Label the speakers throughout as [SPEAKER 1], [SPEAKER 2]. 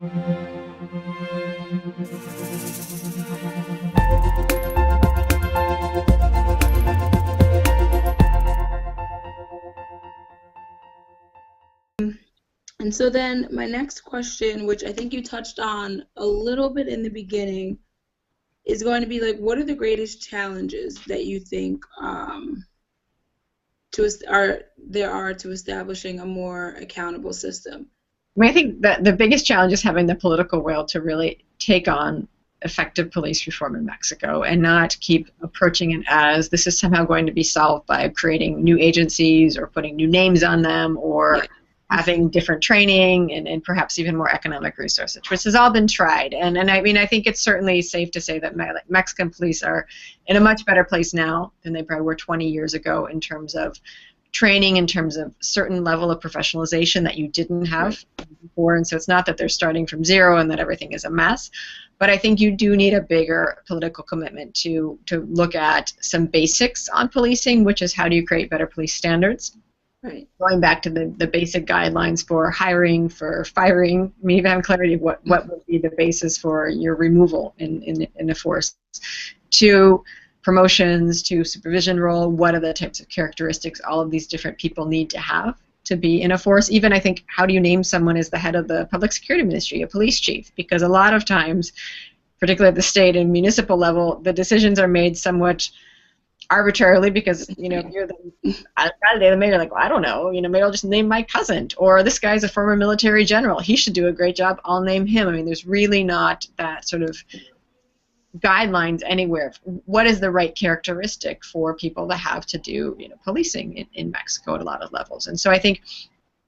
[SPEAKER 1] And so then my next question, which I think you touched on a little bit in the beginning, is going to be like, what are the greatest challenges that you think there are to establishing a more accountable system?
[SPEAKER 2] I mean, I think that the biggest challenge is having the political will to really take on effective police reform in Mexico and not keep approaching it as this is somehow going to be solved by creating new agencies or putting new names on them or having different training and perhaps even more economic resources, which has all been tried. And I mean, I think it's certainly safe to say that Mexican police are in a much better place now than they probably were 20 years ago in terms of training, in terms of certain level of professionalization that you didn't have before. And so it's not that they're starting from zero and that everything is a mess. But I think you do need a bigger political commitment to look at some basics on policing, which is how do you create better police standards.
[SPEAKER 1] Right.
[SPEAKER 2] Going back to the basic guidelines for hiring, for firing, I mean, even having clarity of what would be the basis for your removal in the force, to promotions, to supervision role, what are the types of characteristics all of these different people need to have to be in a force. Even I think, how do you name someone as the head of the public security ministry, a police chief? Because a lot of times, particularly at the state and municipal level, the decisions are made somewhat arbitrarily because, you know, you're the mayor, like, well, I don't know, you know, maybe I'll just name my cousin, or this guy's a former military general, he should do a great job, I'll name him. I mean, there's really not that sort of guidelines anywhere. What is the right characteristic for people to have to do, you know, policing in Mexico at a lot of levels? And so I think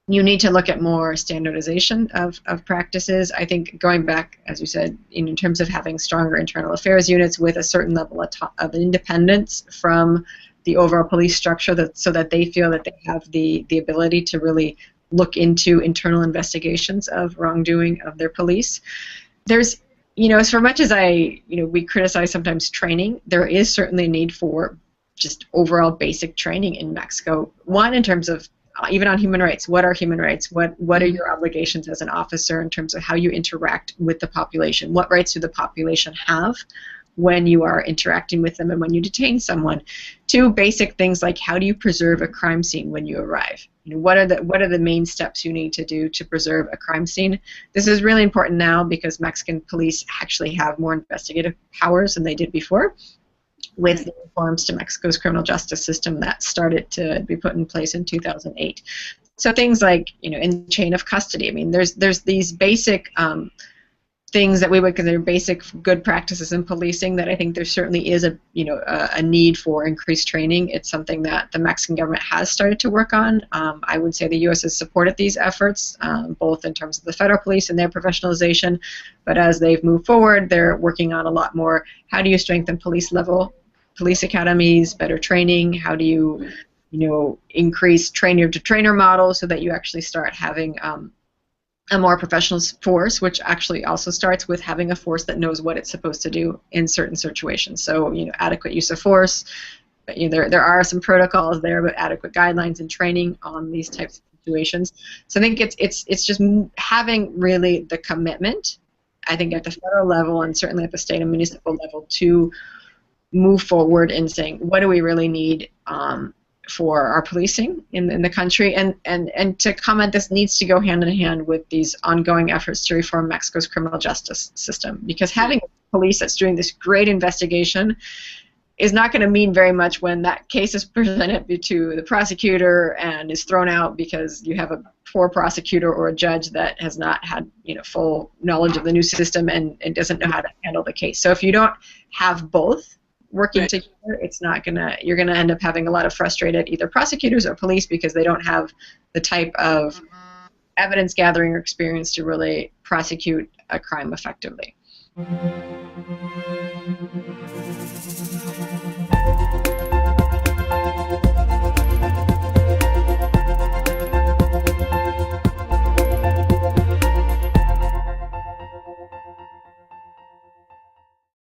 [SPEAKER 2] you need to look at more standardization of practices. I think going back, as you said, in terms of having stronger internal affairs units with a certain level of independence from the overall police structure, so that they feel that they have the ability to really look into internal investigations of wrongdoing of their police. There's, you know, as for much as we criticize sometimes training, there is certainly a need for just overall basic training in Mexico. One, in terms of even on human rights. What are human rights? What are your obligations as an officer in terms of how you interact with the population? What rights do the population have when you are interacting with them and when you detain someone? Two, basic things like, how do you preserve a crime scene when you arrive? You know, what are the main steps you need to do to preserve a crime scene? This is really important now because Mexican police actually have more investigative powers than they did before, with the reforms to Mexico's criminal justice system that started to be put in place in 2008. So things like, you know, in chain of custody. I mean, there's these basic things that we would consider basic good practices in policing that I think there certainly is a need for increased training. It's something that the Mexican government has started to work on. I would say the U.S. has supported these efforts, both in terms of the federal police and their professionalization, but as they've moved forward, they're working on a lot more. How do you strengthen police academies, better training? How do you, increase trainer-to-trainer models so that you actually start having a more professional force, which actually also starts with having a force that knows what it's supposed to do in certain situations. So, adequate use of force. But, there are some protocols there, but adequate guidelines and training on these types of situations. So I think it's just having really the commitment, I think, at the federal level and certainly at the state and municipal level to move forward in saying, what do we really need for our policing in the country, and to comment, this needs to go hand in hand with these ongoing efforts to reform Mexico's criminal justice system, because having police that's doing this great investigation is not going to mean very much when that case is presented to the prosecutor and is thrown out because you have a poor prosecutor or a judge that has not had full knowledge of the new system and doesn't know how to handle the case. So if you don't have both working together, you're gonna end up having a lot of frustrated either prosecutors or police because they don't have the type of evidence gathering or experience to really prosecute a crime effectively.